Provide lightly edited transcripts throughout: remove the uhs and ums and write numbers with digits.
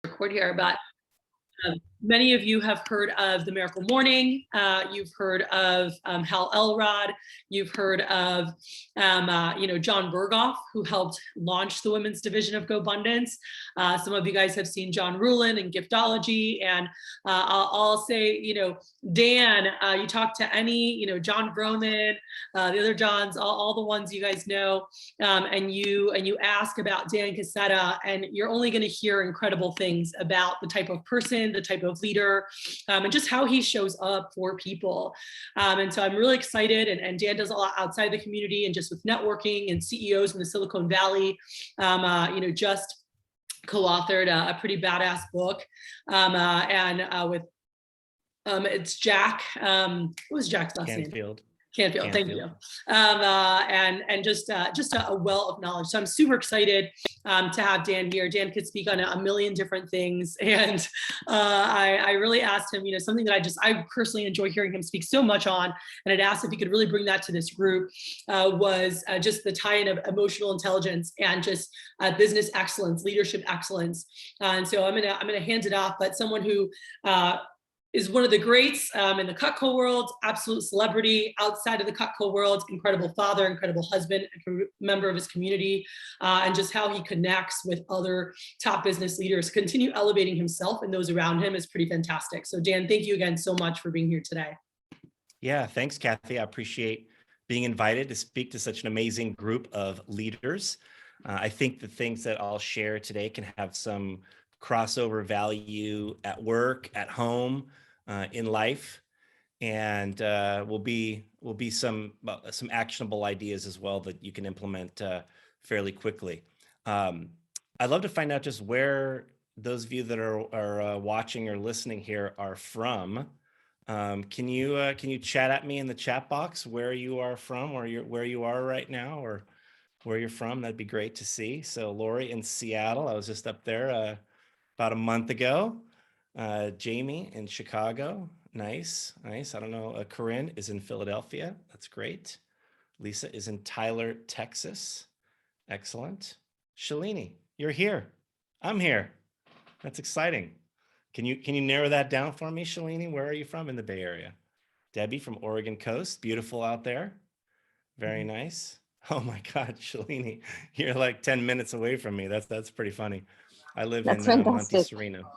record here, but many of you have heard of the Miracle Morning. You've heard of Hal Elrod. You've heard of, John Berghoff, who helped launch the women's division of GoBundance. Some of you guys have seen John Rulin and Giftology. And I'll say, Dan, you talk to any, John Groman, the other Johns, all the ones you guys know, and you ask about Dan Casetta, and you're only going to hear incredible things about the type of person, the type of leader, and just how he shows up for people. And so I'm really excited, and Dan does a lot outside the community and just with networking, and CEOs in the Silicon Valley, just co-authored a pretty badass book, with it's Jack, what was Jack's last name? Canfield, thank you. And just a well of knowledge. So I'm super excited to have Dan here. Dan could speak on a million different things. And I really asked him, something that I personally enjoy hearing him speak so much on, and I'd asked if he could really bring that to this group, was just the tie-in of emotional intelligence and just business excellence, leadership excellence. And so I'm gonna hand it off, but someone who is one of the greats in the Cutco world, absolute celebrity outside of the Cutco world, incredible father, incredible husband, member of his community, and just how he connects with other top business leaders, continue elevating himself and those around him is pretty fantastic. So Dan, thank you again so much for being here today. Yeah, thanks, Kathy. I appreciate being invited to speak to such an amazing group of leaders. I think the things that I'll share today can have some crossover value at work, at home, in life, and will be some actionable ideas as well that you can implement fairly quickly. I'd love to find out just where those of you that are watching or listening here are from. Can you chat at me in the chat box where you are from, or where you are right now, or where you're from? That'd be great to see. So Lori in Seattle, I was just up there about a month ago. Jamie in Chicago, nice. I don't know. Corinne is in Philadelphia, that's great. Lisa is in Tyler, Texas, excellent. Shalini, you're here. I'm here. That's exciting. Can you narrow that down for me, Shalini? Where are you from in the Bay Area? Debbie from Oregon Coast, beautiful out there. Very nice. Oh my God, Shalini, you're like 10 minutes away from me. That's pretty funny. I live in Monte Sereno.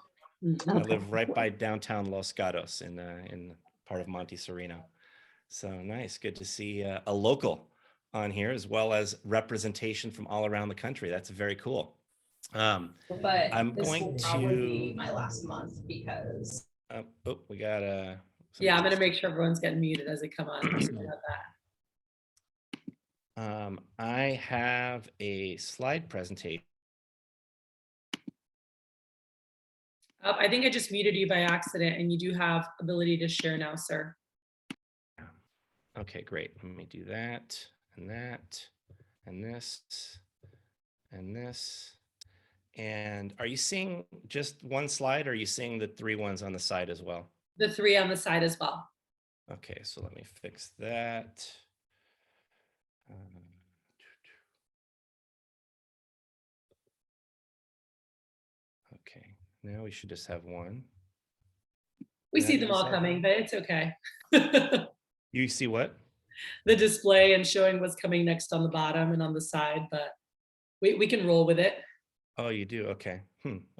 Okay. I live right by downtown Los Gatos in part of Monte Sereno. So nice, good to see a local on here, as well as representation from all around the country. That's very cool. But I'm going to be my last month because we got yeah, I'm gonna make sure everyone's getting muted as they come on. I have a slide presentation. I think I just muted you by accident, and you do have ability to share now, sir. Okay, great. Let me do that, and that, and this, and this. And are you seeing just one slide, or are you seeing the 3 ones on the side as well? The 3 on the side as well. Okay, so let me fix that. Okay, now we should just have one. We see them all coming, but it's okay. You see what? The display and showing what's coming next on the bottom and on the side, but we can roll with it. Oh, you do? Okay.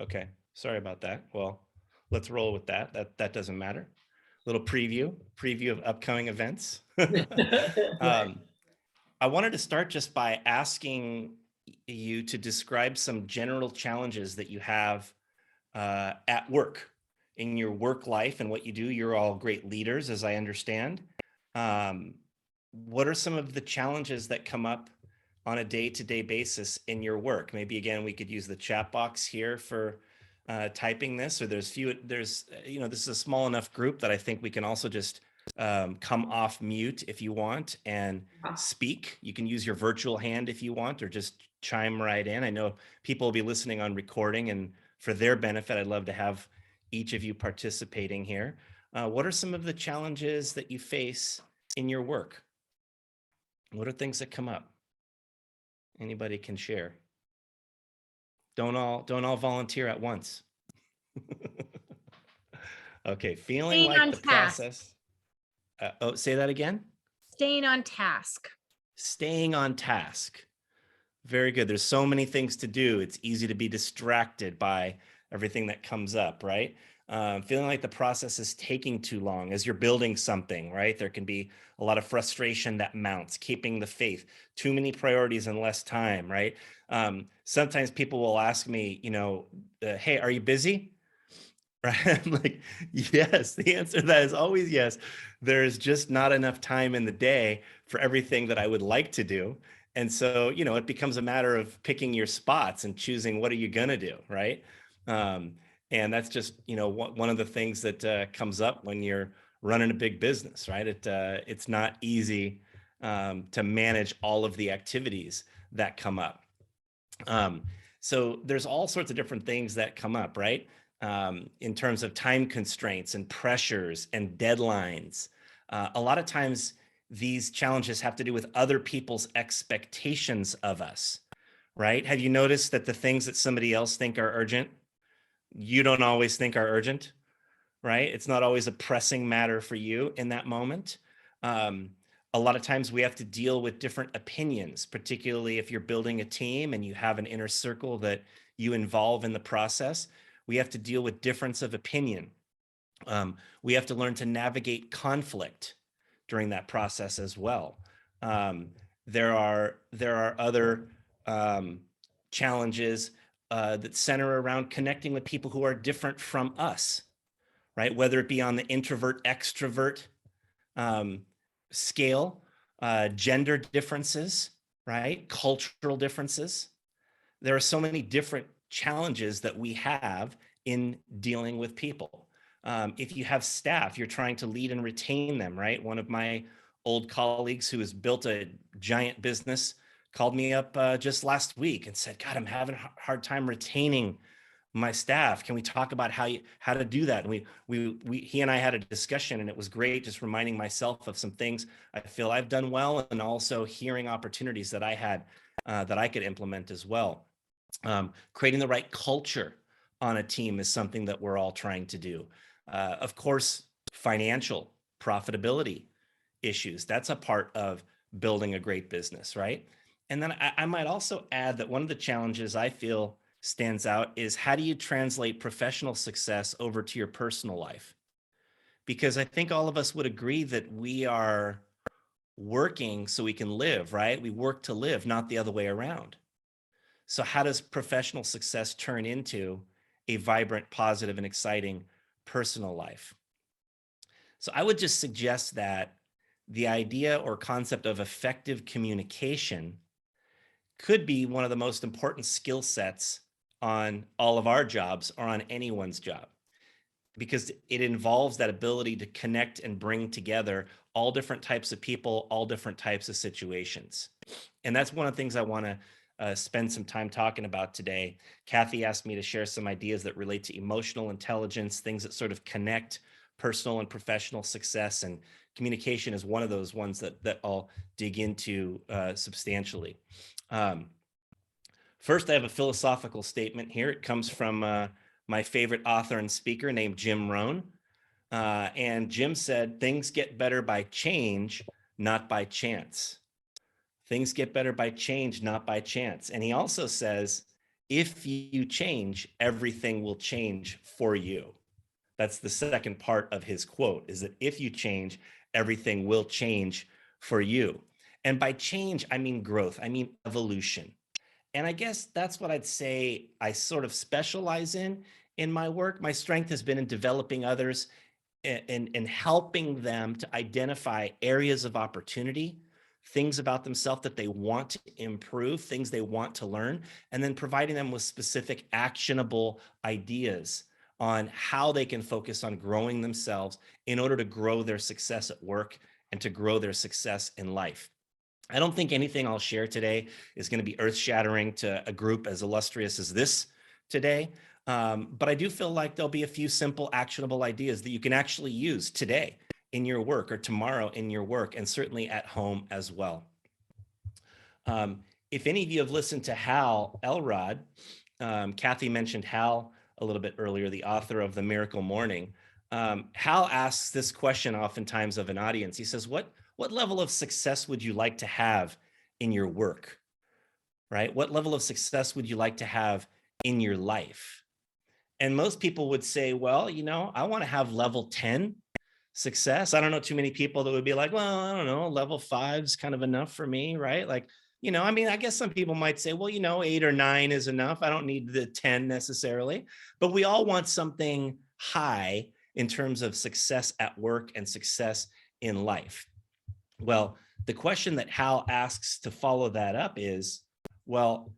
Okay. Sorry about that. Well, let's roll with that. That doesn't matter. Little preview of upcoming events. I wanted to start just by asking you to describe some general challenges that you have at work, in your work life and what you do. You're all great leaders, as I understand. What are some of the challenges that come up on a day-to-day basis in your work? Maybe again, we could use the chat box here for typing this, or this is a small enough group that I think we can also just come off mute if you want and speak. You can use your virtual hand if you want, or just chime right in. I know people will be listening on recording, and for their benefit, I'd love to have each of you participating here. What are some of the challenges that you face in your work? What are things that come up? Anybody can share. Don't all volunteer at once. Okay, feeling Staying like on the task. process. Oh, say that again. Staying on task. Staying on task. Very good. There's so many things to do. It's easy to be distracted by everything that comes up, right? Feeling like the process is taking too long as you're building something, right? There can be a lot of frustration that mounts, keeping the faith, too many priorities in less time, right? Sometimes people will ask me, hey, are you busy? Right? I'm like, yes, the answer to that is always yes. There's just not enough time in the day for everything that I would like to do. And so, it becomes a matter of picking your spots and choosing what are you going to do, right? Um, and that's just, one of the things that comes up when you're running a big business, right? It's not easy to manage all of the activities that come up. Um, so there's all sorts of different things that come up, right? In terms of time constraints and pressures and deadlines. A lot of times these challenges have to do with other people's expectations of us, right? Have you noticed that the things that somebody else think are urgent, you don't always think are urgent? Right? It's not always a pressing matter for you in that moment. Um, a lot of times we have to deal with different opinions, particularly if you're building a team and you have an inner circle that you involve in the process. We have to deal with difference of opinion. We have to learn to navigate conflict during that process as well. Um, there are other challenges that center around connecting with people who are different from us, right? Whether it be on the introvert extrovert um, scale, gender differences, right? Cultural differences. There are so many different challenges that we have in dealing with people. If you have staff, you're trying to lead and retain them, right? One of my old colleagues who has built a giant business called me up just last week and said, God, I'm having a hard time retaining my staff. Can we talk about how to do that? And he and I had a discussion, and it was great, just reminding myself of some things I feel I've done well, and also hearing opportunities that I had that I could implement as well. Creating the right culture on a team is something that we're all trying to do. Of course, financial profitability issues, that's a part of building a great business, right? And then I might also add that one of the challenges I feel stands out is how do you translate professional success over to your personal life? Because I think all of us would agree that we are working so we can live, right? We work to live, not the other way around. So how does professional success turn into a vibrant, positive, and exciting personal life? So I would just suggest that the idea or concept of effective communication could be one of the most important skill sets on all of our jobs or on anyone's job, because it involves that ability to connect and bring together all different types of people, all different types of situations. And that's one of the things I want to spend some time talking about today. Kathy asked me to share some ideas that relate to emotional intelligence, things that sort of connect personal and professional success, and communication is one of those ones that I'll dig into substantially. Um, First, I have a philosophical statement here. It comes from my favorite author and speaker named Jim Rohn. And Jim said, things get better by change, not by chance. Things get better by change, not by chance. And he also says, if you change, everything will change for you. That's the second part of his quote, is that if you change, everything will change for you. And by change, I mean growth, I mean evolution. And I guess that's what I'd say I sort of specialize in my work. My strength has been in developing others and helping them to identify areas of opportunity, things about themselves that they want to improve, things they want to learn, and then providing them with specific actionable ideas on how they can focus on growing themselves in order to grow their success at work and to grow their success in life. I don't think anything I'll share today is going to be earth-shattering to a group as illustrious as this today. But I do feel like there'll be a few simple, actionable ideas that you can actually use today in your work or tomorrow in your work, and certainly at home as well. If any of you have listened to Hal Elrod, Kathy mentioned Hal a little bit earlier, the author of The Miracle Morning, Hal asks this question oftentimes of an audience. He says, what level of success would you like to have in your work, right? What level of success would you like to have in your life? And most people would say, well, I want to have level 10 success. I don't know too many people that would be like, well, I don't know, level 5's kind of enough for me, right? Like, I guess some people might say, well, 8 or 9 is enough. I don't need the 10 necessarily, but we all want something high in terms of success at work and success in life. Well, the question that Hal asks to follow that up is, well,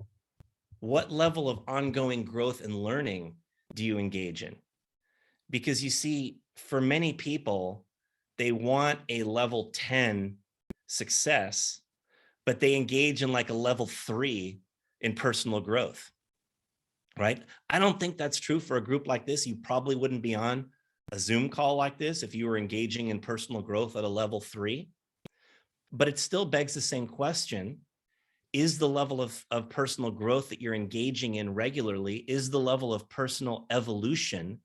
what level of ongoing growth and learning do you engage in? Because you see, for many people, they want a level 10 success, but they engage in like a level 3 in personal growth, right? I don't think that's true for a group like this. You probably wouldn't be on a Zoom call like this if you were engaging in personal growth at a level 3. But it still begs the same question. Is the level of personal growth that you're engaging in regularly, is the level of personal evolution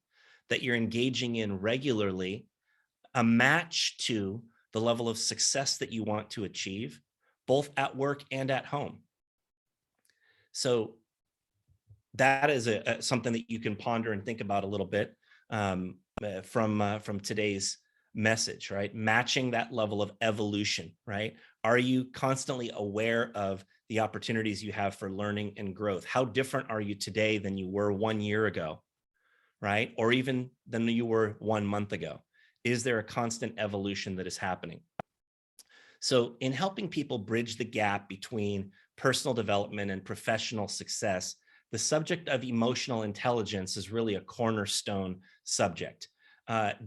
that you're engaging in regularly a match to the level of success that you want to achieve, both at work and at home? So that is something that you can ponder and think about a little bit from today's message, right? Matching that level of evolution, right? Are you constantly aware of the opportunities you have for learning and growth? How different are you today than you were 1 year ago, right? Or even than you were 1 month ago? Is there a constant evolution that is happening? So in helping people bridge the gap between personal development and professional success, the subject of emotional intelligence is really a cornerstone subject.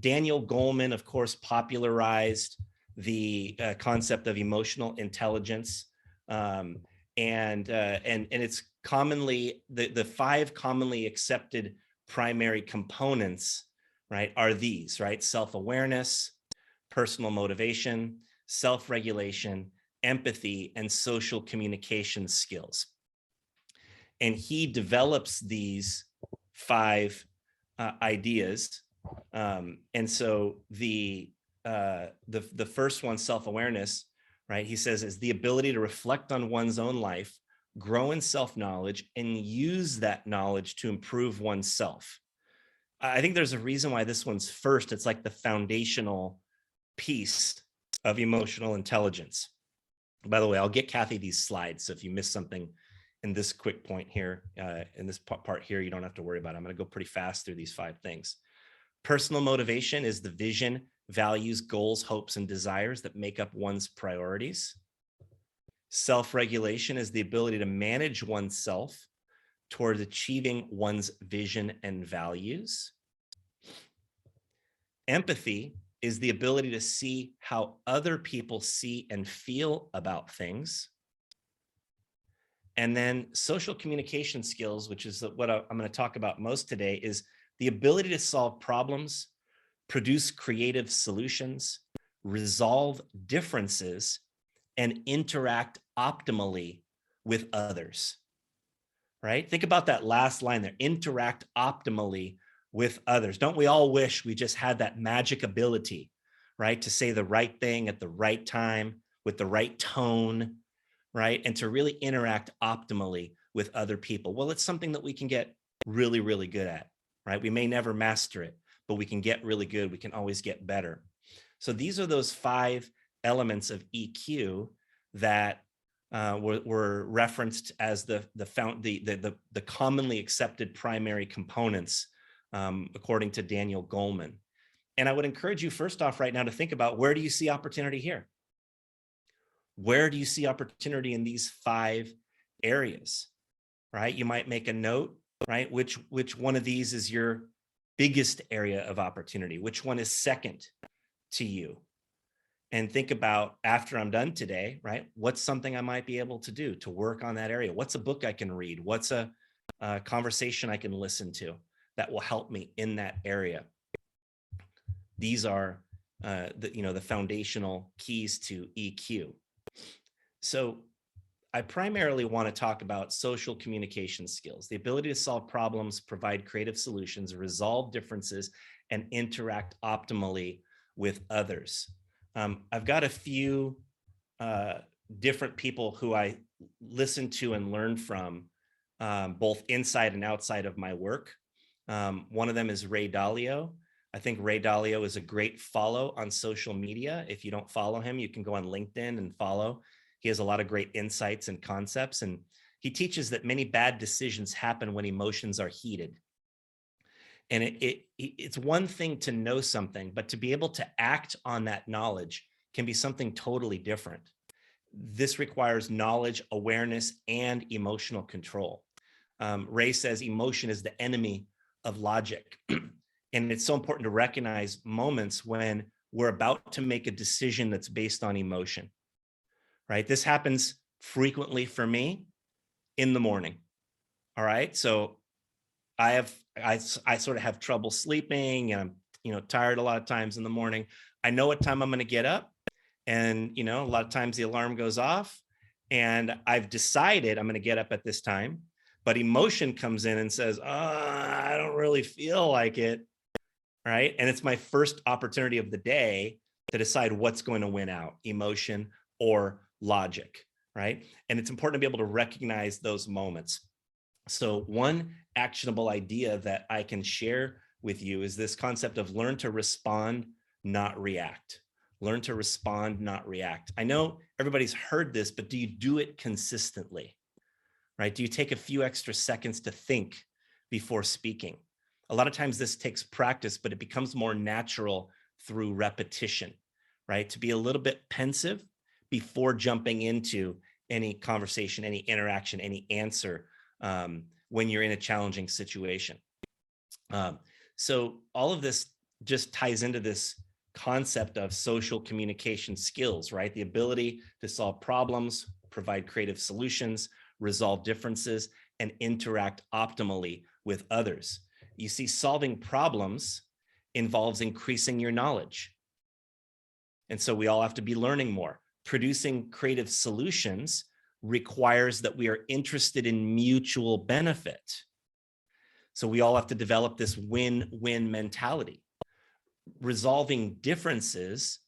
Daniel Goleman, of course, popularized the concept of emotional intelligence, and it's commonly the 5 commonly accepted primary components, right, are these, right? Self-awareness, personal motivation, self-regulation, empathy, and social communication skills. And he develops these 5 ideas. And so the first one, self-awareness, right? He says is the ability to reflect on one's own life, grow in self-knowledge, and use that knowledge to improve oneself. I think there's a reason why this one's first. It's like the foundational piece of emotional intelligence. By the way, I'll get Kathy these slides, so if you miss something in this quick point here, in this part here, you don't have to worry about it. I'm going to go pretty fast through these 5 things. Personal motivation is the vision, values, goals, hopes, and desires that make up one's priorities. Self-regulation is the ability to manage oneself towards achieving one's vision and values. Empathy is the ability to see how other people see and feel about things. And then social communication skills, which is what I'm going to talk about most today, is the ability to solve problems, produce creative solutions, resolve differences, and interact optimally with others, right? Think about that last line there, interact optimally with others. Don't we all wish we just had that magic ability, right? To say the right thing at the right time with the right tone, right? And to really interact optimally with other people. Well, it's something that we can get really, really good at, right? We may never master it, but we can get really good. We can always get better. So these are those 5 elements of EQ that were referenced as the commonly accepted primary components, according to Daniel Goleman. And I would encourage you first off right now to think about, where do you see opportunity here? Where do you see opportunity in these 5 areas, right? You might make a note, right? Which one of these is your biggest area of opportunity? Which one is second to you? And think about, after I'm done today, right? What's something I might be able to do to work on that area? What's a book I can read? What's a conversation I can listen to that will help me in that area? These are the foundational keys to EQ. So I primarily want to talk about social communication skills, the ability to solve problems, provide creative solutions, resolve differences, and interact optimally with others. I've got a few different people who I listen to and learn from, both inside and outside of my work. One of them is Ray Dalio. I think Ray Dalio is a great follow on social media. If you don't follow him, you can go on LinkedIn and follow. He has a lot of great insights and concepts, and he teaches that many bad decisions happen when emotions are heated. And it's one thing to know something, but to be able to act on that knowledge can be something totally different. This requires knowledge, awareness, and emotional control. Ray says emotion is the enemy of logic. And it's so important to recognize moments when we're about to make a decision that's based on emotion, right? This happens frequently for me in the morning. All right. So I sort of have trouble sleeping, and I'm, tired a lot of times in the morning. I know what time I'm going to get up. And, a lot of times the alarm goes off and I've decided I'm going to get up at this time, but emotion comes in and says, I don't really feel like it. Right. And it's my first opportunity of the day to decide what's going to win out, emotion or logic. Right. And it's important to be able to recognize those moments. So one actionable idea that I can share with you is this concept of learn to respond, not react. Learn to respond, not react. I know everybody's heard this, but do you do it consistently? Right? Do you take a few extra seconds to think before speaking? A lot of times this takes practice, but it becomes more natural through repetition, right? To be a little bit pensive before jumping into any conversation, any interaction, any answer when you're in a challenging situation. So all of this just ties into this concept of social communication skills, right? The ability to solve problems, provide creative solutions, resolve differences, and interact optimally with others. You see, solving problems involves increasing your knowledge. And so we all have to be learning more. Producing creative solutions requires that we are interested in mutual benefit. So we all have to develop this win-win mentality. Resolving differences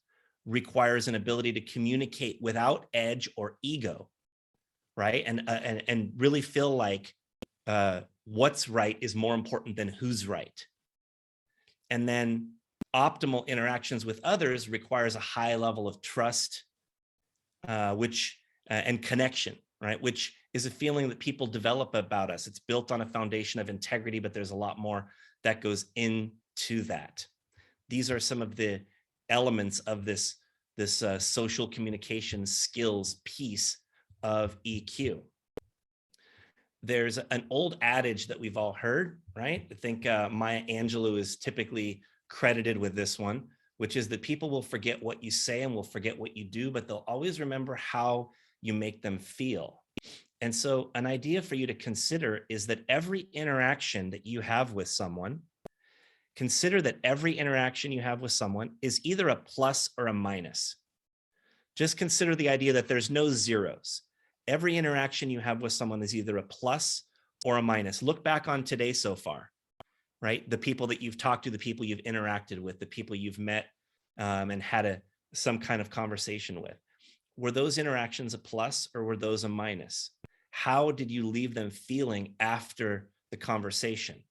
requires an ability to communicate without edge or ego, right? And really feel like what's right is more important than who's right. And then optimal interactions with others requires a high level of trust, and connection, right? Which is a feeling that people develop about us. It's built on a foundation of integrity, but there's a lot more that goes into that. These are some of the elements of this social communication skills piece of EQ. There's an old adage that we've all heard, right? I think Maya Angelou is typically credited with this one, which is that people will forget what you say and will forget what you do, but they'll always remember how you make them feel. And so an idea for you to consider is that every interaction that you have with someone, consider that every interaction you have with someone is either a plus or a minus. Just consider the idea that there's no zeros. Every interaction you have with someone is either a plus or a minus. Look back on today so far, right? The people that you've talked to, the people you've interacted with, the people you've met and had some kind of conversation with. Were those interactions a plus or were those a minus? How did you leave them feeling after the conversation?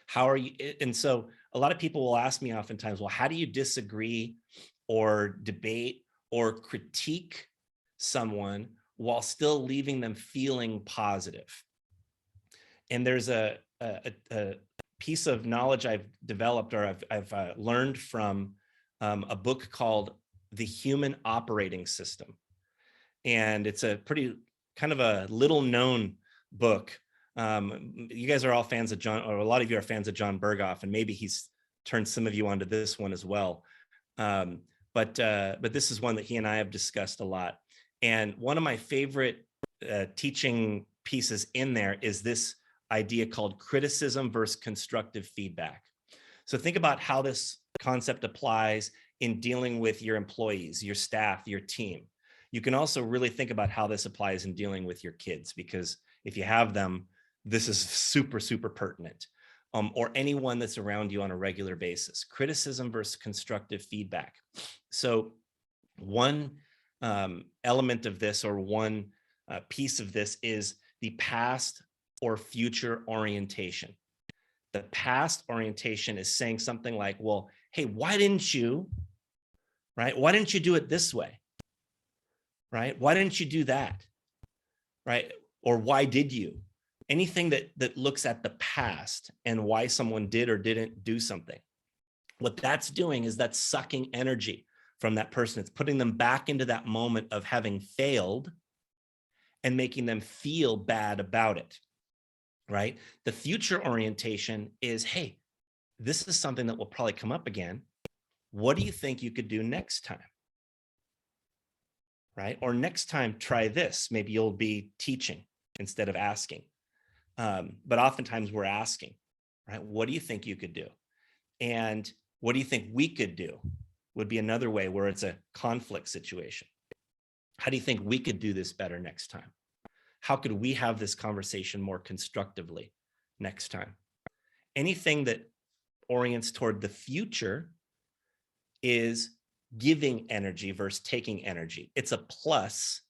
How are you? And so a lot of people will ask me oftentimes, well, how do you disagree or debate or critique someone while still leaving them feeling positive? And there's a piece of knowledge I've developed or I've learned from a book called The Human Operating System. And it's a pretty kind of a little known book. You guys are all fans of John, or a lot of you are fans of John Berghoff, and maybe he's turned some of you onto this one as well. But this is one that he and I have discussed a lot. And one of my favorite teaching pieces in there is this idea called criticism versus constructive feedback. So think about how this concept applies in dealing with your employees, your staff, your team. You can also really think about how this applies in dealing with your kids, because if you have them, this is super, super pertinent. Or anyone that's around you on a regular basis. Criticism versus constructive feedback. So one element of this, or one piece of this, is the past or future orientation. The past orientation is saying something like, well, hey, why didn't you, right? Why didn't you do it this way? Right? Why didn't you do that? Right? Or why did you? Anything that looks at the past and why someone did or didn't do something. What that's doing is that's sucking energy from that person. It's putting them back into that moment of having failed and making them feel bad about it, right? The future orientation is, hey, this is something that will probably come up again. What do you think you could do next time? Right? Or next time, try this. Maybe you'll be teaching instead of asking. But oftentimes we're asking, right? What do you think you could do? And what do you think we could do? Would be another way where it's a conflict situation. How do you think we could do this better next time? How could we have this conversation more constructively next time? Anything that orients toward the future is giving energy versus taking energy. It's a plus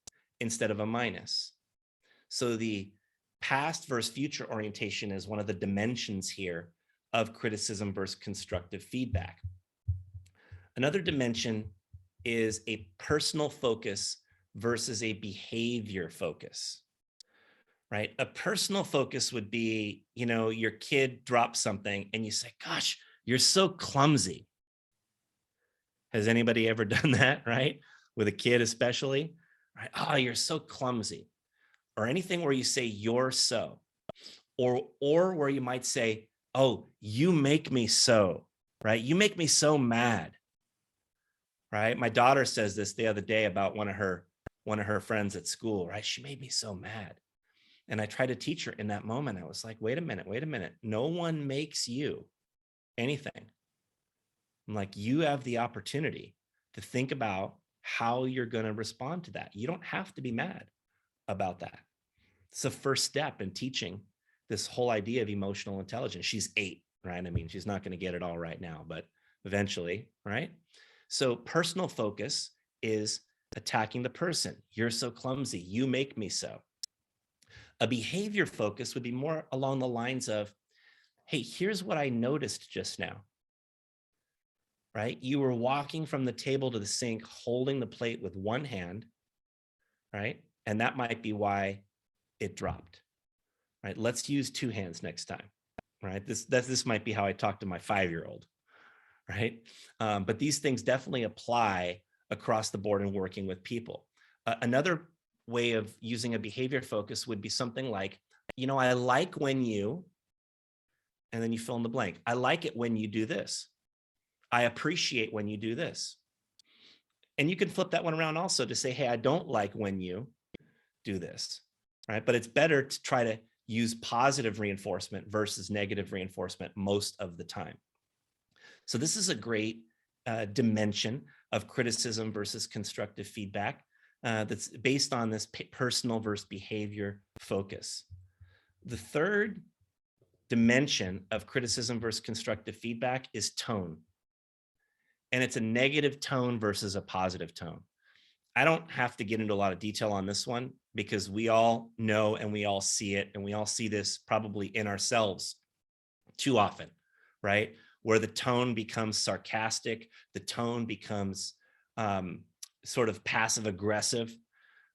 instead of a minus. So the past versus future orientation is one of the dimensions here of criticism versus constructive feedback. Another dimension is a personal focus versus a behavior focus, right? A personal focus would be, your kid drops something and you say, gosh, you're so clumsy. Has anybody ever done that, right? With a kid especially, right? Oh, you're so clumsy. Or anything where you say you're so, or where you might say, oh, you make me so, right? You make me so mad, right? My daughter says this the other day about one of her friends at school, right? She made me so mad. And I tried to teach her in that moment. I was like, wait a minute. No one makes you anything. I'm like, you have the opportunity to think about how you're going to respond to that. You don't have to be mad about that. It's the first step in teaching this whole idea of emotional intelligence. She's 8, right? I mean, she's not going to get it all right now, but eventually, right? So personal focus is attacking the person. You're so clumsy. You make me so. A behavior focus would be more along the lines of, hey, here's what I noticed just now, right? You were walking from the table to the sink, holding the plate with one hand, right? And that might be why it dropped, right? Let's use 2 hands next time, right? This might be how I talk to my 5-year-old, right? But these things definitely apply across the board in working with people. Another way of using a behavior focus would be something like, I like when you, and then you fill in the blank. I like it when you do this. I appreciate when you do this. And you can flip that one around also to say, hey, I don't like when you do this, right? But it's better to try to use positive reinforcement versus negative reinforcement most of the time. So this is a great dimension of criticism versus constructive feedback that's based on this personal versus behavior focus. The third dimension of criticism versus constructive feedback is tone. And it's a negative tone versus a positive tone. I don't have to get into a lot of detail on this one because we all know and we all see it, and we all see this probably in ourselves too often, right? Where the tone becomes sarcastic, the tone becomes sort of passive aggressive,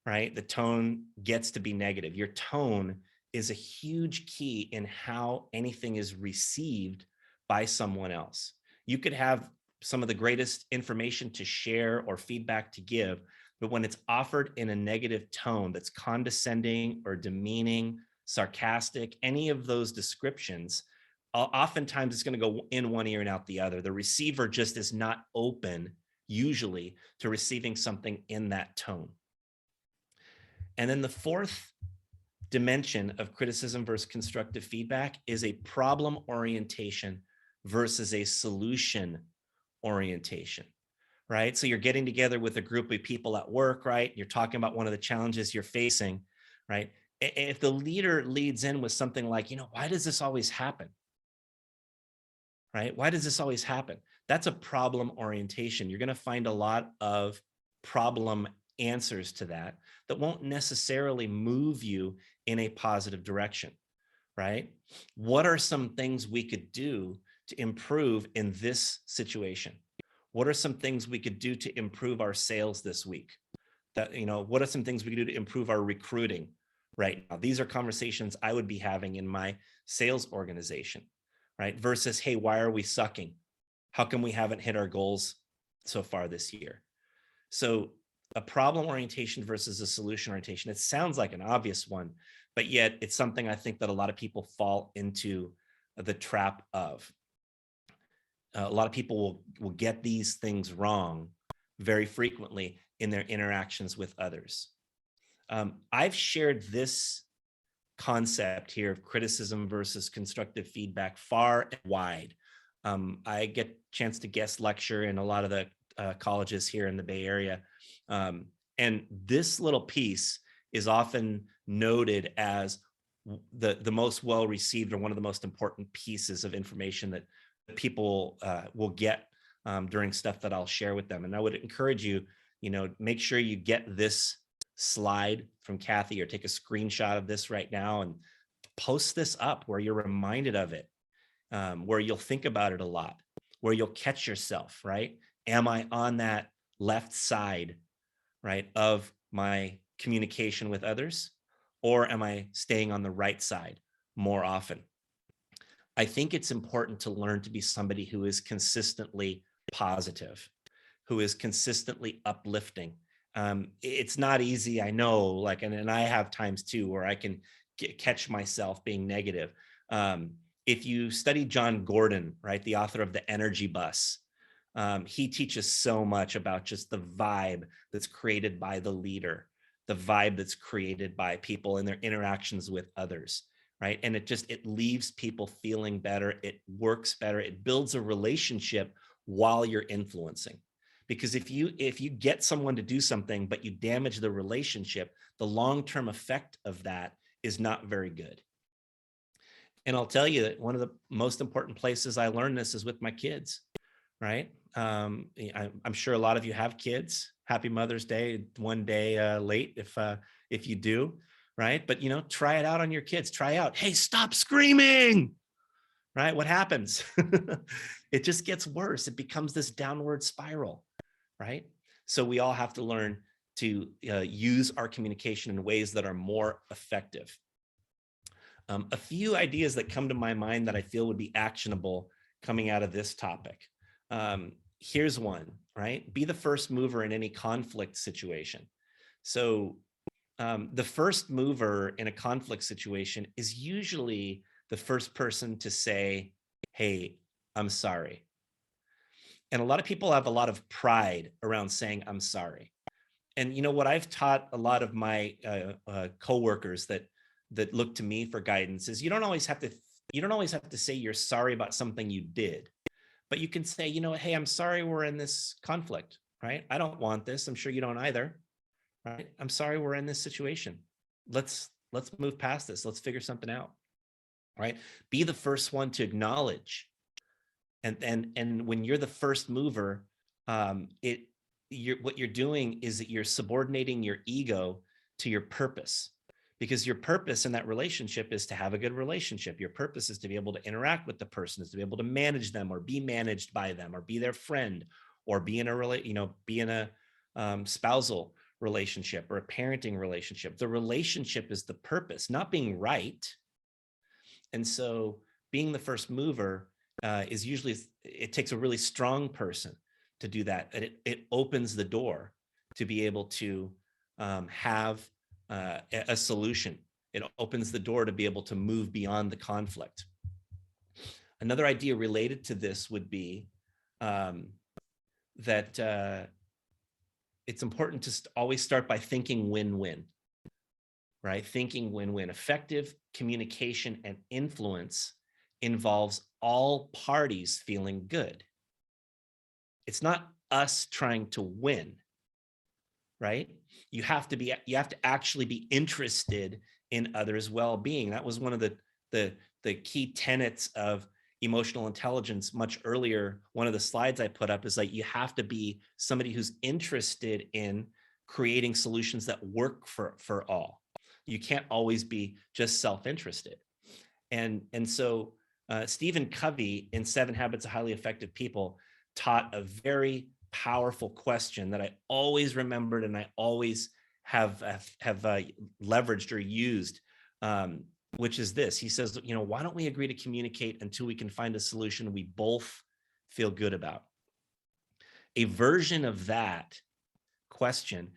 right? The tone gets to be negative. Your tone is a huge key in how anything is received by someone else. You could have some of the greatest information to share or feedback to give, but when it's offered in a negative tone that's condescending or demeaning, sarcastic, any of those descriptions, oftentimes it's going to go in one ear and out the other. The receiver just is not open usually to receiving something in that tone. And then the fourth dimension of criticism versus constructive feedback is a problem orientation versus a solution orientation, right? So you're getting together with a group of people at work, right? You're talking about one of the challenges you're facing, right? If the leader leads in with something like, why does this always happen? Right? Why does this always happen? That's a problem orientation. You're going to find a lot of problem answers to that won't necessarily move you in a positive direction, right? What are some things we could do to improve in this situation? What are some things we could do to improve our sales this week? What are some things we could do to improve our recruiting right now? These are conversations I would be having in my sales organization, right? Versus, hey, why are we sucking? How come we haven't hit our goals so far this year? So a problem orientation versus a solution orientation, it sounds like an obvious one, but yet it's something I think that a lot of people fall into the trap of. A lot of people will get these things wrong very frequently in their interactions with others. I've shared this concept here of criticism versus constructive feedback far and wide. I get a chance to guest lecture in a lot of the colleges here in the Bay Area. And this little piece is often noted as the most well-received or one of the most important pieces of information that people will get during stuff that I'll share with them. And I would encourage you, make sure you get this slide from Kathy or take a screenshot of this right now and post this up where you're reminded of it, where you'll think about it a lot, where you'll catch yourself, right? Am I on that left side, right, of my communication with others? Or am I staying on the right side more often? I think it's important to learn to be somebody who is consistently positive, who is consistently uplifting. It's not easy, I know, and I have times too where I can catch myself being negative. If you study John Gordon, right, the author of The Energy Bus, he teaches so much about just the vibe that's created by the leader, the vibe that's created by people and their interactions with others, right? And it leaves people feeling better. It works better. It builds a relationship while you're influencing. Because if you get someone to do something, but you damage the relationship, the long-term effect of that is not very good. And I'll tell you that one of the most important places I learned this is with my kids, right? I'm sure a lot of you have kids. Happy Mother's Day, one day late if you do, right? But try it out on your kids. Try out, hey, stop screaming, right? What happens? It just gets worse. It becomes this downward spiral, right? So we all have to learn to use our communication in ways that are more effective. A few ideas that come to my mind that I feel would be actionable coming out of this topic. Here's one, right? Be the first mover in any conflict situation. So the first mover in a conflict situation is usually the first person to say, hey, I'm sorry. And a lot of people have a lot of pride around saying, I'm sorry. And what I've taught a lot of my coworkers that look to me for guidance is you don't always have to say you're sorry about something you did, but you can say, hey, I'm sorry we're in this conflict, right? I don't want this. I'm sure you don't either, right? I'm sorry we're in this situation. Let's move past this. Let's figure something out, right? Be the first one to acknowledge. And when you're the first mover, what you're doing is that you're subordinating your ego to your purpose, because your purpose in that relationship is to have a good relationship. Your purpose is to be able to interact with the person, is to be able to manage them or be managed by them or be their friend or be in a spousal relationship or a parenting relationship. The relationship is the purpose, not being right. And so being the first mover is usually, it takes a really strong person to do that. And it opens the door to be able to have a solution. It opens the door to be able to move beyond the conflict. Another idea related to this would be that it's important to always start by thinking win-win, right? Thinking win-win. Effective communication and influence involves all parties feeling good. It's not us trying to win, right? You have to actually be interested in others' well-being. That was one of the key tenets of emotional intelligence much earlier. One of the slides I put up is like, you have to be somebody who's interested in creating solutions that work for all. You can't always be just self-interested. And so Stephen Covey in 7 Habits of Highly Effective People taught a very powerful question that I always remembered and I always have leveraged or used, which is this. He says, why don't we agree to communicate until we can find a solution we both feel good about? A version of that question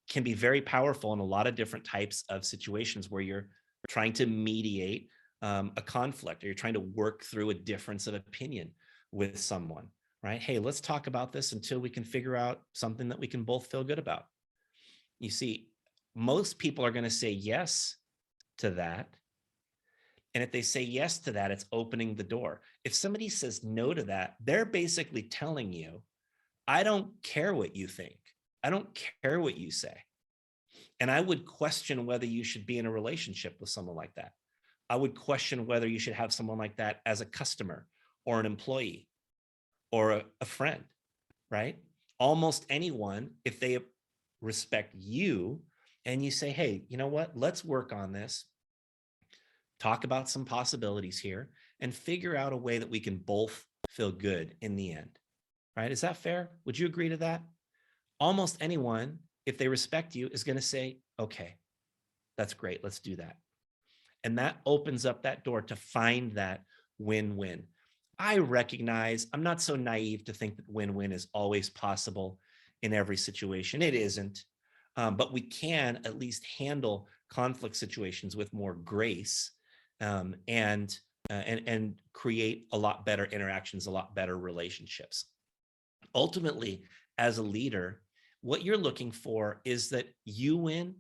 can be very powerful in a lot of different types of situations where you're trying to mediate a conflict, or you're trying to work through a difference of opinion with someone, right? Hey, let's talk about this until we can figure out something that we can both feel good about. You see, most people are going to say yes to that. And if they say yes to that, it's opening the door. If somebody says no to that, they're basically telling you, I don't care what you think. I don't care what you say. And I would question whether you should be in a relationship with someone like that. I would question whether you should have someone like that as a customer or an employee or a friend, right? Almost anyone, if they respect you and you say, hey, you know what? Let's work on this. Talk about some possibilities here and figure out a way that we can both feel good in the end, right? Is that fair? Would you agree to that? Almost anyone, if they respect you, is going to say, okay, that's great. Let's do that. And that opens up that door to find that win-win. I recognize I'm not so naive to think that win-win is always possible in every situation. It isn't, but we can at least handle conflict situations with more grace, and create a lot better interactions, a lot better relationships. Ultimately, as a leader, what you're looking for is that you win,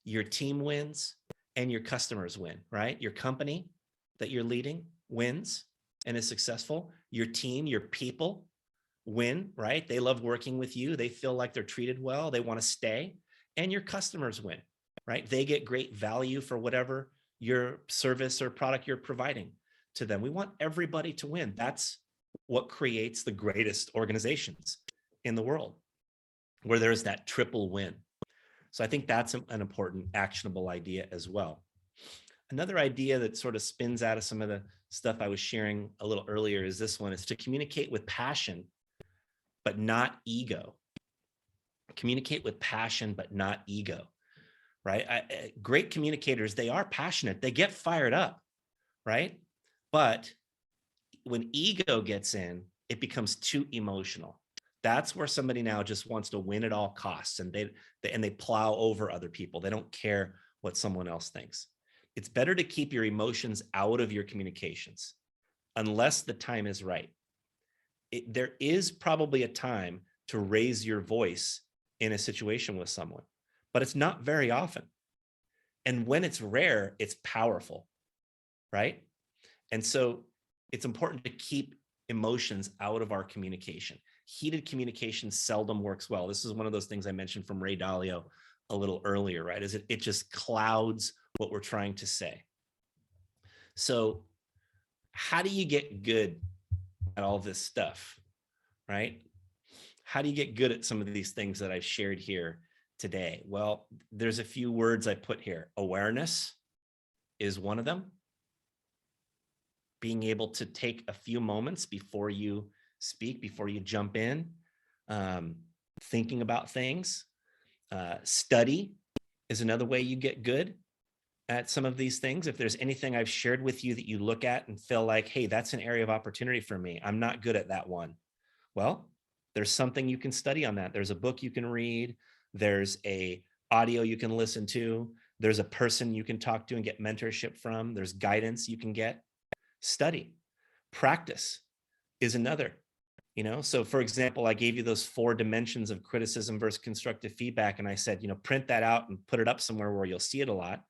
your team wins, and your customers win, right? Your company that you're leading wins and is successful. Your team, your people win, right? They love working with you. They feel like they're treated well. They want to stay. And your customers win, right? They get great value for whatever your service or product you're providing to them. We want everybody to win. That's what creates the greatest organizations in the world, where there's that triple win. So I think that's an important actionable idea as well. Another idea that sort of spins out of some of the stuff I was sharing a little earlier is this one: is to communicate with passion, but not ego. Communicate with passion, but not ego, right? Great communicators, they are passionate. They get fired up, right? But when ego gets in, it becomes too emotional. That's where somebody now just wants to win at all costs, and they plow over other people. They don't care what someone else thinks. It's better to keep your emotions out of your communications unless the time is right. There is probably a time to raise your voice in a situation with someone, but it's not very often. And when it's rare, it's powerful, right? And so it's important to keep emotions out of our communication. Heated communication seldom works well. This is one of those things I mentioned from Ray Dalio a little earlier, right? Is it just clouds what we're trying to say. So how do you get good at all this stuff, right? How do you get good at some of these things that I've shared here today? Well, there's a few words I put here. Awareness is one of them. Being able to take a few moments before you speak, before you jump in, thinking about things. Study is another way you get good at some of these things. If there's anything I've shared with you that you look at and feel like, hey, that's an area of opportunity for me, I'm not good at that one. Well, there's something you can study on that. There's a book you can read. There's a audio you can listen to. There's a person you can talk to and get mentorship from. There's guidance you can get. Study. Practice is another. So for example, I gave you those 4 dimensions of criticism versus constructive feedback. And I said, print that out and put it up somewhere where you'll see it a lot.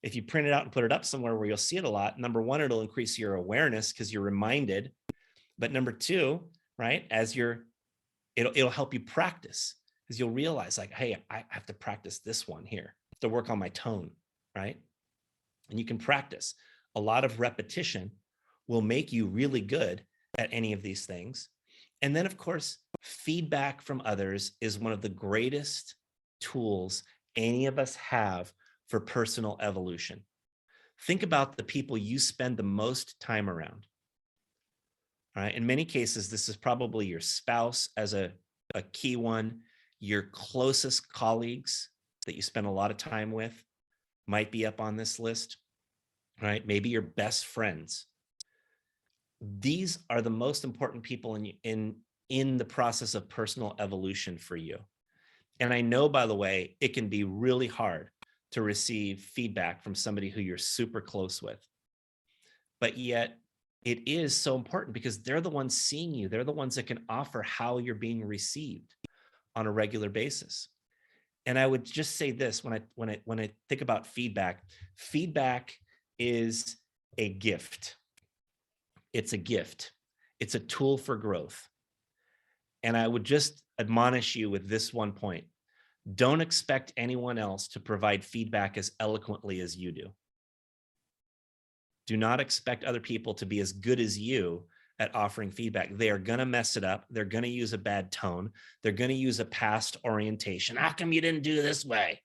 If you print it out and put it up somewhere where you'll see it a lot, number 1, it'll increase your awareness because you're reminded. But number 2, right, It'll help you practice, because you'll realize like, hey, I have to practice this one here, I have to work on my tone, right? And you can practice. A lot of repetition will make you really good at any of these things. And then, of course, feedback from others is one of the greatest tools any of us have for personal evolution. Think about the people you spend the most time around. All right. In many cases, this is probably your spouse as a key one. Your closest colleagues that you spend a lot of time with might be up on this list, right? Maybe your best friends. These are the most important people in the process of personal evolution for you. And I know, by the way, it can be really hard to receive feedback from somebody who you're super close with. But yet it is so important, because they're the ones seeing you. They're the ones that can offer how you're being received on a regular basis. And I would just say this, when I think about feedback, feedback is a gift. It's a gift. It's a tool for growth. And I would just admonish you with this one point. Don't expect anyone else to provide feedback as eloquently as you do. Do not expect other people to be as good as you at offering feedback. They are going to mess it up. They're going to use a bad tone. They're going to use a past orientation. How come you didn't do this way?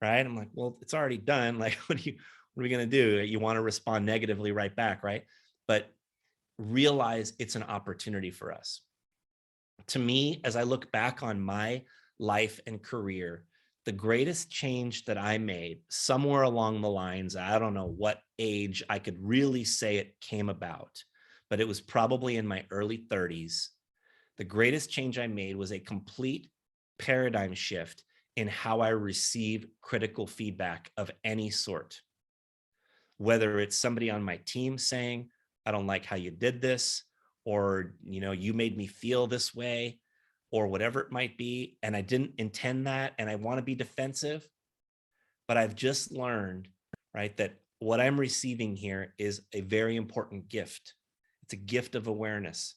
Right? I'm like, well, it's already done. Like, what are we going to do? You want to respond negatively right back, right? But realize it's an opportunity for us. To me, as I look back on my life and career, the greatest change that I made somewhere along the lines, I don't know what age I could really say it came about, but it was probably in my early 30s. The greatest change I made was a complete paradigm shift in how I receive critical feedback of any sort. Whether it's somebody on my team saying, I don't like how you did this, or, you made me feel this way, or whatever it might be, and I didn't intend that, and I want to be defensive. But I've just learned, right, that what I'm receiving here is a very important gift. It's a gift of awareness.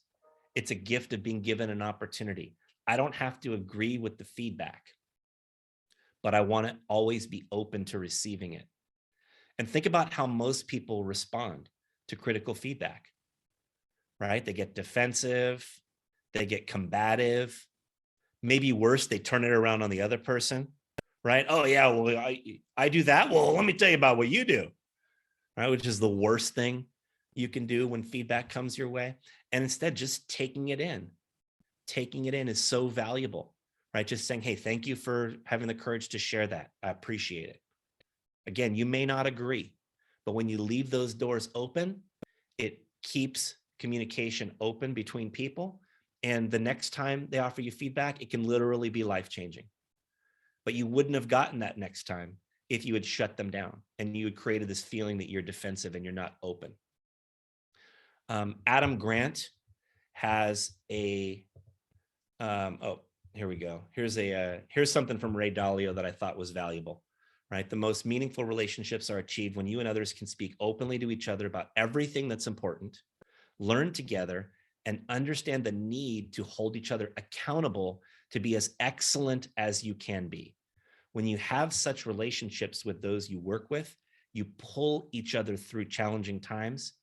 It's a gift of being given an opportunity. I don't have to agree with the feedback, but I want to always be open to receiving it. And think about how most people respond to critical feedback, right? They get defensive, they get combative, maybe worse, they turn it around on the other person, right? Oh yeah, well, I do that. Well, let me tell you about what you do, right? Which is the worst thing you can do when feedback comes your way. And instead, just taking it in is so valuable, right? Just saying, hey, thank you for having the courage to share that. I appreciate it. Again, you may not agree, but when you leave those doors open, it keeps communication open between people. And the next time they offer you feedback, it can literally be life-changing. But you wouldn't have gotten that next time if you had shut them down and you had created this feeling that you're defensive and you're not open. Adam Grant has a, here we go. Here's something from Ray Dalio that I thought was valuable, right? The most meaningful relationships are achieved when you and others can speak openly to each other about everything that's important, learn together, and understand the need to hold each other accountable to be as excellent as you can be. When you have such relationships with those you work with, you pull each other through challenging times.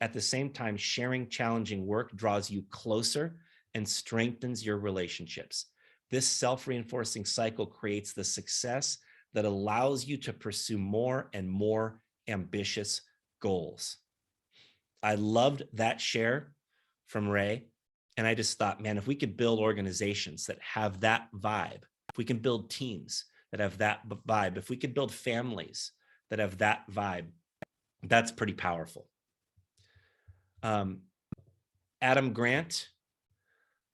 At the same time, sharing challenging work draws you closer and strengthens your relationships. This self-reinforcing cycle creates the success that allows you to pursue more and more ambitious goals. I loved that share from Ray. And I just thought, man, if we could build organizations that have that vibe, if we can build teams that have that vibe, if we could build families that have that vibe, that's pretty powerful. Adam Grant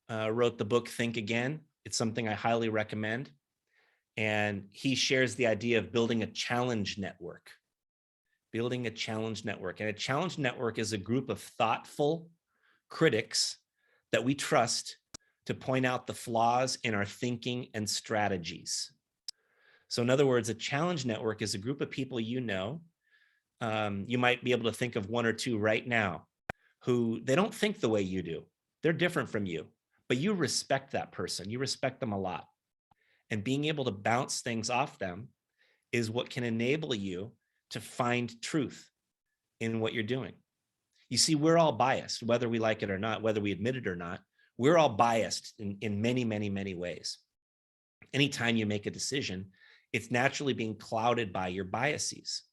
wrote the book, Think Again. It's something I highly recommend. And he shares the idea of building a challenge network. Building a challenge network. And a challenge network is a group of thoughtful critics that we trust to point out the flaws in our thinking and strategies. So in other words, a challenge network is a group of people you know. You might be able to think of one or two right now who they don't think the way you do. They're different from you, but you respect that person. You respect them a lot. And being able to bounce things off them is what can enable you to find truth in what you're doing. You see, we're all biased, whether we like it or not, whether we admit it or not. We're all biased in many, many, many ways. Anytime you make a decision, it's naturally being clouded by your biases.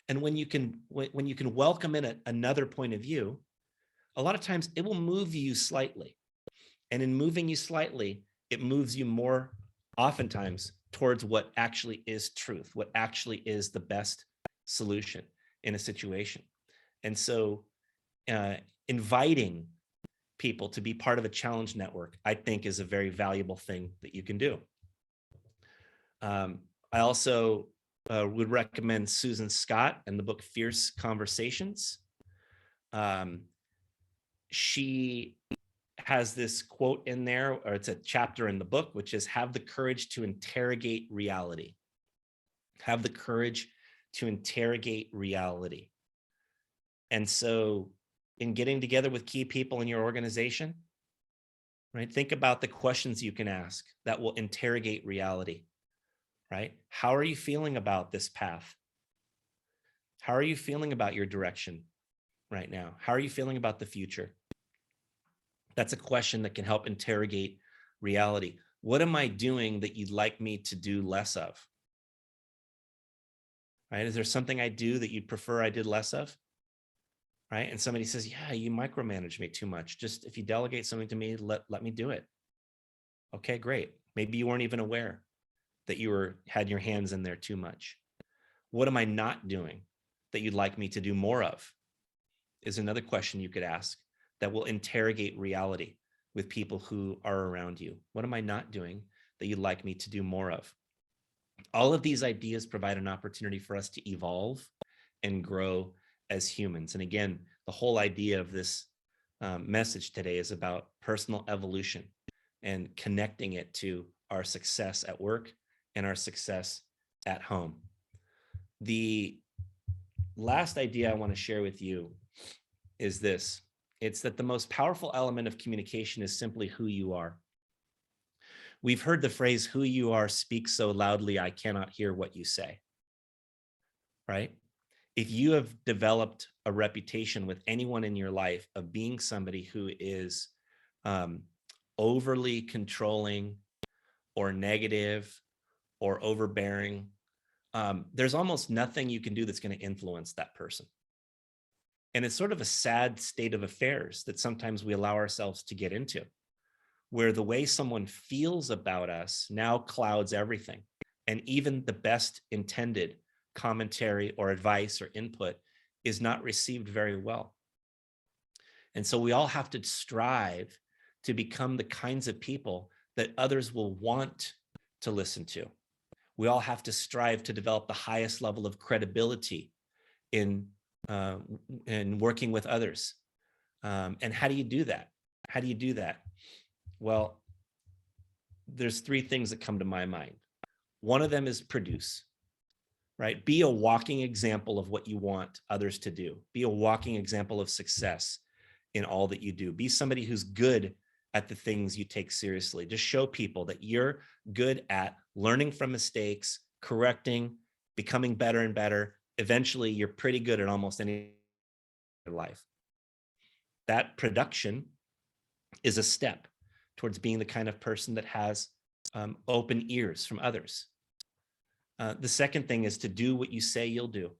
And when you can welcome in another point of view, a lot of times it will move you slightly. And in moving you slightly, it moves you more oftentimes towards what actually is truth, what actually is the best solution in a situation. And so inviting people to be part of a challenge network, I think, is a very valuable thing that you can do. I also would recommend Susan Scott and the book Fierce Conversations. She has this quote in there, or it's a chapter in the book, which is have the courage to interrogate reality. Have the courage to interrogate reality. And so in getting together with key people in your organization, right, think about the questions you can ask that will interrogate reality, right? How are you feeling about this path? How are you feeling about your direction right now? How are you feeling about the future? That's a question that can help interrogate reality. What am I doing that you'd like me to do less of? Right? Is there something I do that you'd prefer I did less of? Right? And somebody says, yeah, you micromanage me too much. Just if you delegate something to me, let me do it. Okay, great. Maybe you weren't even aware that you had your hands in there too much. What am I not doing that you'd like me to do more of? Is another question you could ask that will interrogate reality with people who are around you. What am I not doing that you'd like me to do more of? All of these ideas provide an opportunity for us to evolve and grow as humans. And again, the whole idea of this message today is about personal evolution and connecting it to our success at work and our success at home. The last idea I want to share with you is this. It's that the most powerful element of communication is simply who you are. We've heard the phrase, who you are speaks so loudly, I cannot hear what you say, right? If you have developed a reputation with anyone in your life of being somebody who is overly controlling or negative or overbearing, there's almost nothing you can do that's going to influence that person. And it's sort of a sad state of affairs that sometimes we allow ourselves to get into, where the way someone feels about us now clouds everything. And even the best intended commentary or advice or input is not received very well. And so we all have to strive to become the kinds of people that others will want to listen to. We all have to strive to develop the highest level of credibility in working with others. And how do you do that? How do you do that? Well, there's three things that come to my mind. One of them is produce, right? Be a walking example of what you want others to do. Be a walking example of success in all that you do. Be somebody who's good at the things you take seriously. Just show people that you're good at learning from mistakes, correcting, becoming better and better. Eventually, you're pretty good at almost any life. That production is a step towards being the kind of person that has open ears from others. The second thing is to do what you say you'll do,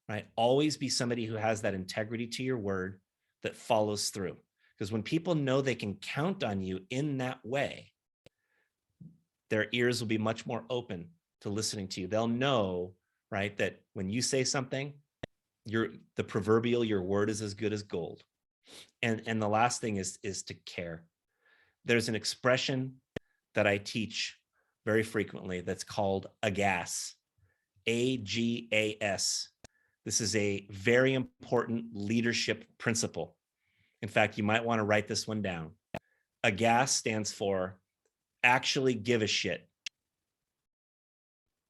right? Always be somebody who has that integrity to your word that follows through. Because when people know they can count on you in that way, their ears will be much more open to listening to you. They'll know, right, that when you say something, the proverbial, your word is as good as gold. And the last thing is to care. There's an expression that I teach very frequently that's called AGAS, AGAS. This is a very important leadership principle. In fact, you might want to write this one down. AGAS stands for actually give a shit.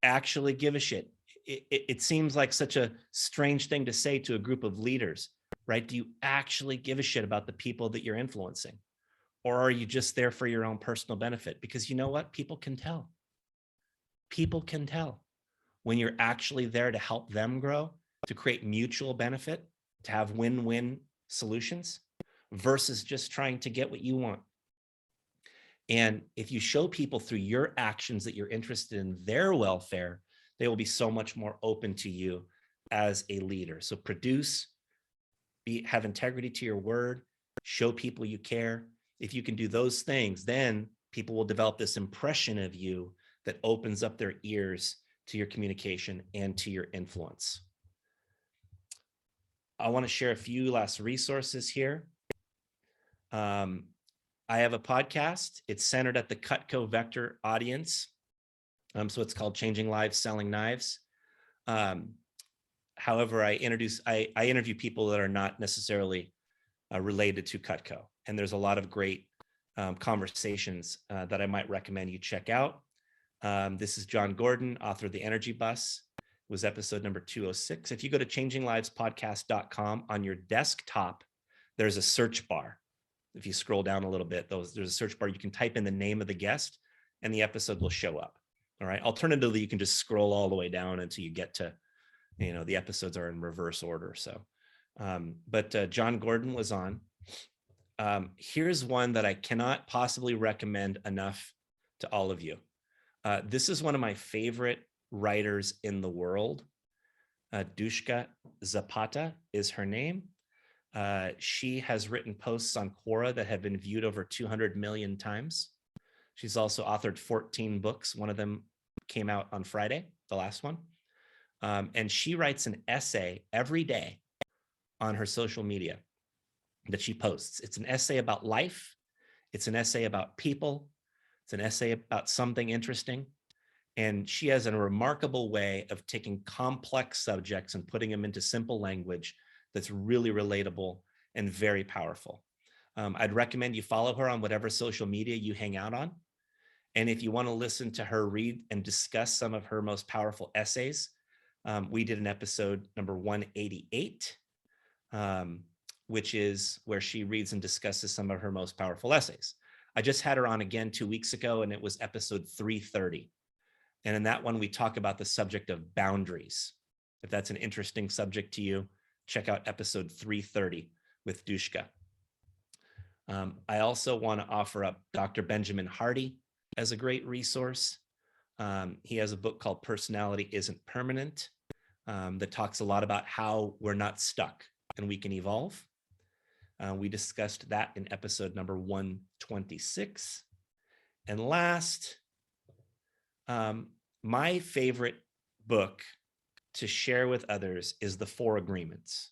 Actually give a shit. It seems like such a strange thing to say to a group of leaders, right? Do you actually give a shit about the people that you're influencing? Or are you just there for your own personal benefit? Because you know what? People can tell. People can tell when you're actually there to help them grow, to create mutual benefit, to have win-win solutions versus just trying to get what you want. And if you show people through your actions that you're interested in their welfare, they will be so much more open to you as a leader. So produce, have integrity to your word, show people you care. If you can do those things, then people will develop this impression of you that opens up their ears to your communication and to your influence. I want to share a few last resources here. I have a podcast. It's centered at the Cutco Vector audience. So it's called Changing Lives, Selling Knives. However, I interview people that are not necessarily related to Cutco. And there's a lot of great conversations that I might recommend you check out. This is John Gordon, author of The Energy Bus. It was episode number 206. If you go to changinglivespodcast.com, on your desktop, there's a search bar. If you scroll down a little bit, there's a search bar. You can type in the name of the guest and the episode will show up. All right. Alternatively, you can just scroll all the way down until you get to, the episodes are in reverse order. So, but John Gordon was on. Here's one that I cannot possibly recommend enough to all of you. This is one of my favorite writers in the world. Dushka Zapata is her name. She has written posts on Quora that have been viewed over 200 million times. She's also authored 14 books. One of them came out on Friday, the last one. And she writes an essay every day on her social media that she posts. It's an essay about life. It's an essay about people. It's an essay about something interesting. And she has a remarkable way of taking complex subjects and putting them into simple language that's really relatable and very powerful. I'd recommend you follow her on whatever social media you hang out on. And if you want to listen to her read and discuss some of her most powerful essays, we did an episode number 188, which is where she reads and discusses some of her most powerful essays. I just had her on again 2 weeks ago, and it was episode 330. And in that one, we talk about the subject of boundaries. If that's an interesting subject to you, check out episode 330 with Dushka. I also want to offer up Dr. Benjamin Hardy as a great resource. He has a book called Personality Isn't Permanent that talks a lot about how we're not stuck and we can evolve. We discussed that in episode number 126. And last, my favorite book to share with others is The Four Agreements.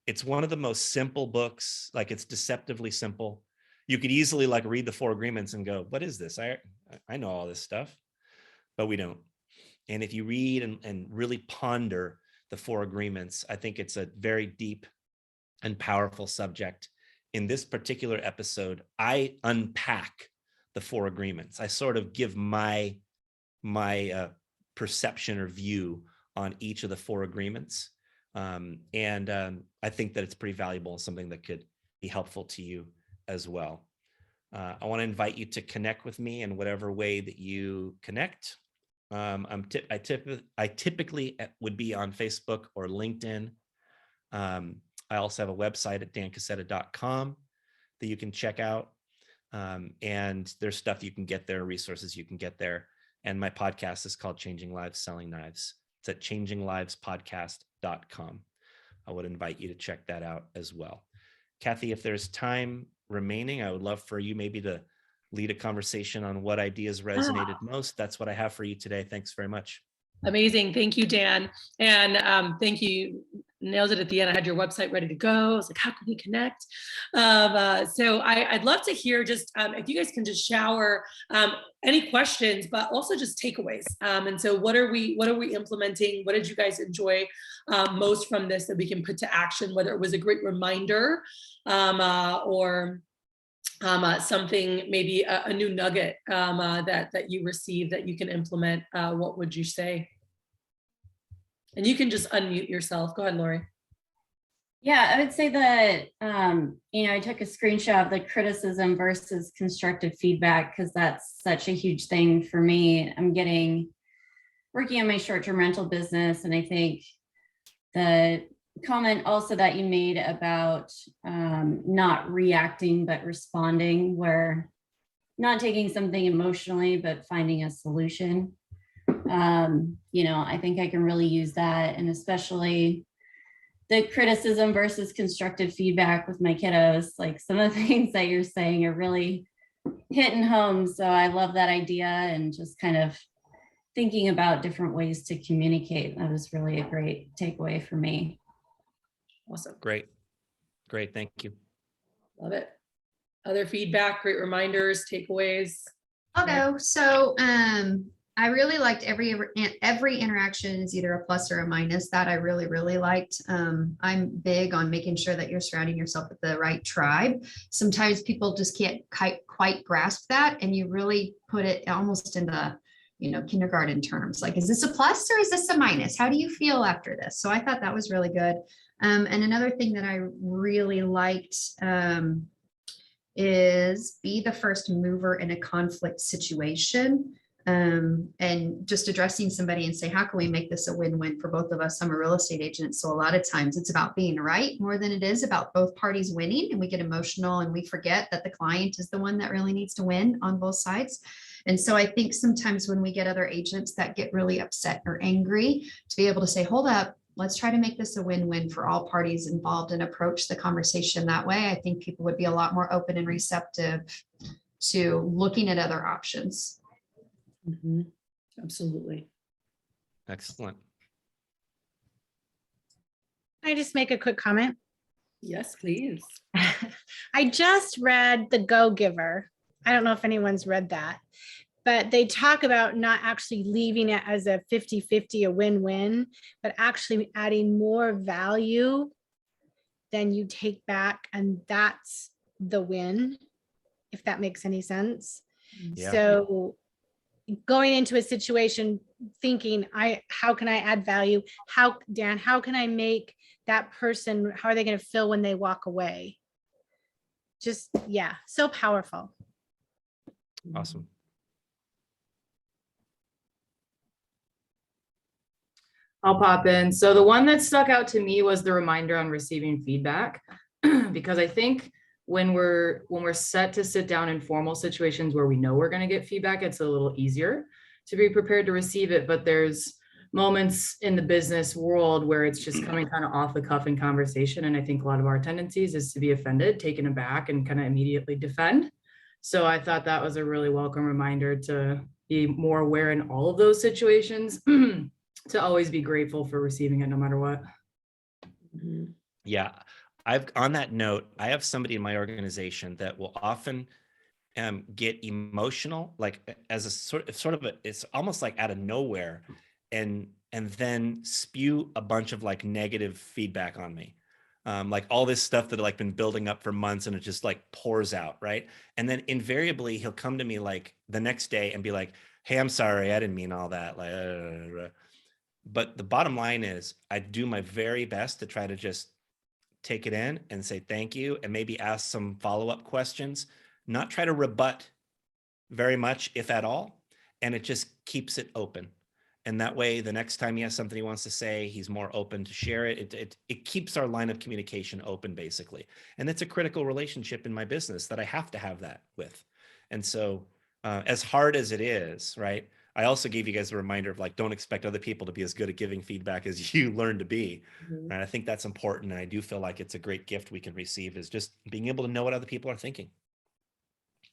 It's one of the most simple books, like it's deceptively simple. You could easily read The Four Agreements and go, what is this? I know all this stuff, but we don't. And if you read and really ponder The Four Agreements, I think it's a very deep and powerful subject. In this particular episode, I unpack The Four Agreements. I sort of give my perception or view on each of the four agreements. And I think that it's pretty valuable and something that could be helpful to you as well. I want to invite you to connect with me in whatever way that you connect. I typically would be on Facebook or LinkedIn. I also have a website at dancasetta.com that you can check out. And there's stuff you can get there, resources you can get there. And my podcast is called Changing Lives, Selling Knives. It's at changinglivespodcast.com. I would invite you to check that out as well. Kathy, if there's time remaining, I would love for you maybe to lead a conversation on what ideas resonated most. That's what I have for you today. Thanks very much. Amazing. Thank you, Dan. And thank you. Nailed it at the end. I had your website ready to go. I was like, how can we connect? So I'd love to hear just if you guys can just shower any questions, but also just takeaways. And so what are we implementing? What did you guys enjoy most from this that we can put to action, whether it was a great reminder or something, maybe a new nugget that you received that you can implement? What would you say? And you can just unmute yourself. Go ahead, Lori. Yeah, I would say that, I took a screenshot of the criticism versus constructive feedback because that's such a huge thing for me. Working on my short-term rental business, and I think the comment also that you made about not reacting but responding, where not taking something emotionally but finding a solution. I think I can really use that, and especially the criticism versus constructive feedback with my kiddos. Like, some of the things that you're saying are really hitting home. So I love that idea, and just kind of thinking about different ways to communicate. That was really a great takeaway for me. Awesome. Great. Thank you. Love it. Other feedback, great reminders, takeaways. I'll go. So I really liked every interaction is either a plus or a minus. That I really, really liked. I'm big on making sure that you're surrounding yourself with the right tribe. Sometimes people just can't quite grasp that, and you really put it almost in the kindergarten terms. Like, is this a plus or is this a minus? How do you feel after this? So I thought that was really good. And another thing that I really liked is be the first mover in a conflict situation. And just addressing somebody and say, how can we make this a win-win for both of us? I'm a real estate agent, so a lot of times it's about being right more than it is about both parties winning, and we get emotional and we forget that the client is the one that really needs to win on both sides. And so I think sometimes when we get other agents that get really upset or angry, to be able to say, hold up, let's try to make this a win-win for all parties involved and approach the conversation that way. I think people would be a lot more open and receptive to looking at other options. Mm-hmm. Absolutely. Excellent. Can I just make a quick comment? Yes, please. I just read The Go-Giver. I don't know if anyone's read that, but they talk about not actually leaving it as a 50-50, a win-win, but actually adding more value than you take back. And that's the win, if that makes any sense. Yeah. So going into a situation thinking, how can I add value? Dan, how can I make that person, how are they going to feel when they walk away? Just, yeah, so powerful. Awesome. I'll pop in. So the one that stuck out to me was the reminder on receiving feedback, because I think when we're set to sit down in formal situations where we know we're going to get feedback, it's a little easier to be prepared to receive it. But there's moments in the business world where it's just coming kind of off the cuff in conversation. And I think a lot of our tendencies is to be offended, taken aback, and kind of immediately defend. So I thought that was a really welcome reminder to be more aware in all of those situations, to always be grateful for receiving it no matter what. Mm-hmm. Yeah. On that note, I have somebody in my organization that will often get emotional, like as a sort of it's almost like out of nowhere, and then spew a bunch of like negative feedback on me. Like all this stuff that like been building up for months, and it just like pours out, right? And then invariably he'll come to me like the next day and be like, hey, I'm sorry, I didn't mean all that. Like, but the bottom line is I do my very best to try to just take it in and say thank you, and maybe ask some follow-up questions, not try to rebut very much, if at all. And it just keeps it open. And that way, the next time he has something he wants to say, he's more open to share it. It keeps our line of communication open, basically. And it's a critical relationship in my business that I have to have that with. And so as hard as it is, right? I also gave you guys a reminder of like, don't expect other people to be as good at giving feedback as you learn to be. Mm-hmm. And I think that's important. And I do feel like it's a great gift we can receive, is just being able to know what other people are thinking.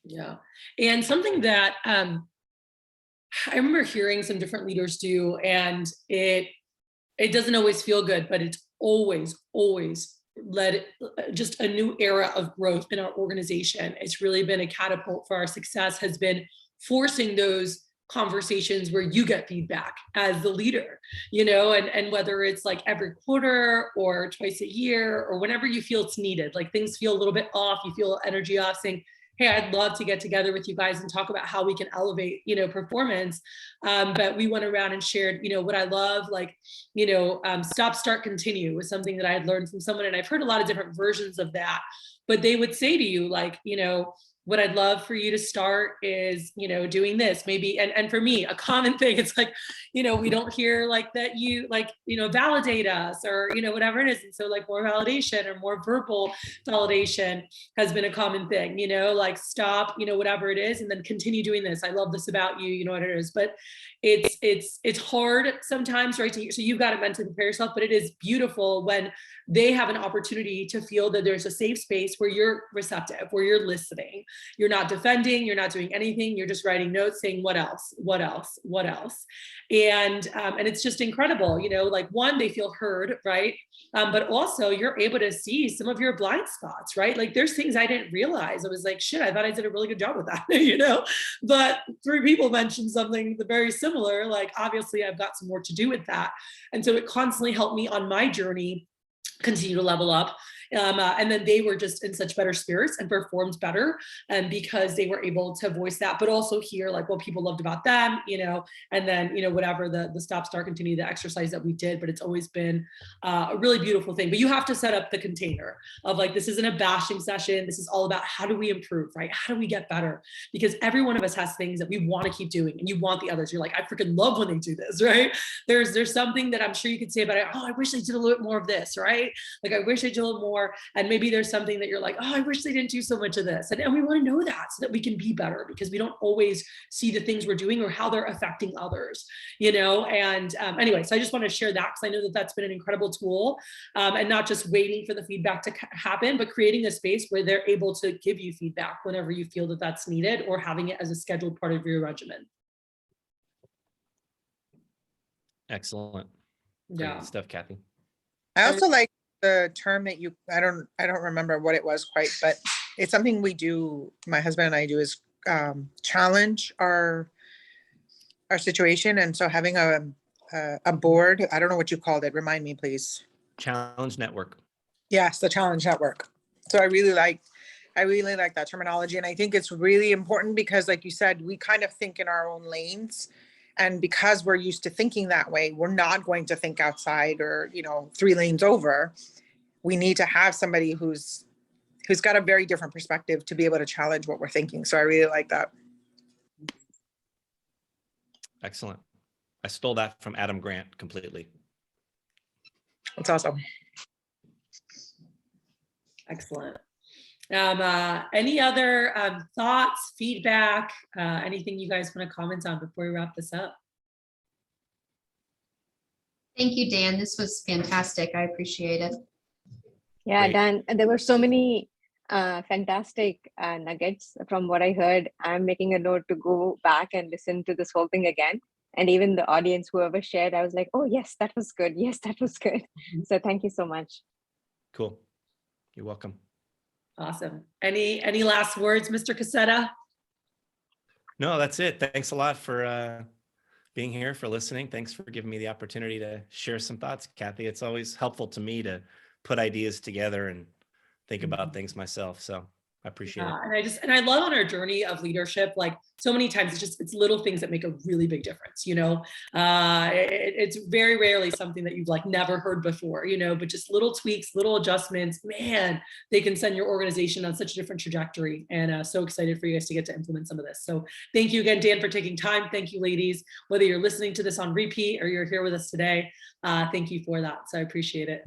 Yeah. And something that I remember hearing some different leaders do, and it doesn't always feel good, but it's always led just a new era of growth in our organization. It's really been a catapult for our success, has been forcing those conversations where you get feedback as the leader, and whether it's like every quarter or twice a year or whenever you feel it's needed, like things feel a little bit off, you feel energy off, saying, hey, I'd love to get together with you guys and talk about how we can elevate, you know, performance. But we went around and shared, you know, what I love, like, you know, stop, start, continue was something that I had learned from someone. And I've heard a lot of different versions of that, but they would say to you, like, you know, what I'd love for you to start is, you know, doing this maybe. And for me, a common thing, it's like, you know, we don't hear like that you like, you know, validate us or, you know, whatever it is. And so like more validation or more verbal validation has been a common thing, you know, like stop, you know, whatever it is, and then continue doing this. I love this about you, you know what it is, but it's hard sometimes, right? So you've got to mentally prepare yourself, but it is beautiful when they have an opportunity to feel that there's a safe space where you're receptive, where you're listening, you're not defending, you're not doing anything, you're just writing notes saying what else, what else, what else. And it's just incredible, you know, like one, they feel heard, right? But also you're able to see some of your blind spots, right? Like there's things I didn't realize. I was like, shit, I thought I did a really good job with that, you know? But 3 people mentioned something very similar. Like, obviously I've got some work to do with that. And so it constantly helped me on my journey continue to level up. And then they were just in such better spirits and performed better, and because they were able to voice that, but also hear like what people loved about them, you know, and then, you know, whatever the stop, start, continue, the exercise that we did, but it's always been a really beautiful thing. But you have to set up the container of like, this isn't a bashing session. This is all about how do we improve, right? How do we get better? Because every one of us has things that we want to keep doing, and you want the others. You're like, I freaking love when they do this, right? There's something that I'm sure you could say about it. Oh, I wish they did a little bit more of this, right? Like, I wish I did a little more. And maybe there's something that you're like, oh, I wish they didn't do so much of this. And we want to know that so that we can be better, because we don't always see the things we're doing or how they're affecting others, you know? And anyway, so I just want to share that, because I know that that's been an incredible tool, and not just waiting for the feedback to happen, but creating a space where they're able to give you feedback whenever you feel that that's needed, or having it as a scheduled part of your regimen. Excellent. Yeah. Great stuff, Kathy. I also like the term that I don't remember what it was quite, but it's something we do, my husband and I do, is challenge our situation. And so having a board, I don't know what you called it, remind me, please. Challenge network. Yes, the challenge network. So I really like that terminology. And I think it's really important because, like you said, we kind of think in our own lanes. And because we're used to thinking that way, we're not going to think outside or, you know, 3 lanes over. We need to have somebody who's got a very different perspective to be able to challenge what we're thinking. So I really like that. Excellent. I stole that from Adam Grant completely. That's awesome. Excellent. Any other thoughts, feedback, anything you guys want to comment on before we wrap this up? Thank you, Dan. This was fantastic. I appreciate it. Yeah, Great. Dan, there were so many fantastic nuggets from what I heard. I'm making a note to go back and listen to this whole thing again. And even the audience, whoever shared, I was like, oh, yes, that was good. Yes, that was good. So thank you so much. Cool. You're welcome. Awesome. Any last words, Mr. Casetta? No, that's it. Thanks a lot for being here, for listening. Thanks for giving me the opportunity to share some thoughts, Kathy. It's always helpful to me to put ideas together and think about things myself. So I appreciate it. And I love on our journey of leadership, like so many times it's little things that make a really big difference, you know. It's very rarely something that you've like never heard before, you know, but just little tweaks, little adjustments, man, they can send your organization on such a different trajectory. And so excited for you guys to get to implement some of this. So thank you again, Dan, for taking time. Thank you, ladies, whether you're listening to this on repeat or you're here with us today. Thank you for that. So I appreciate it.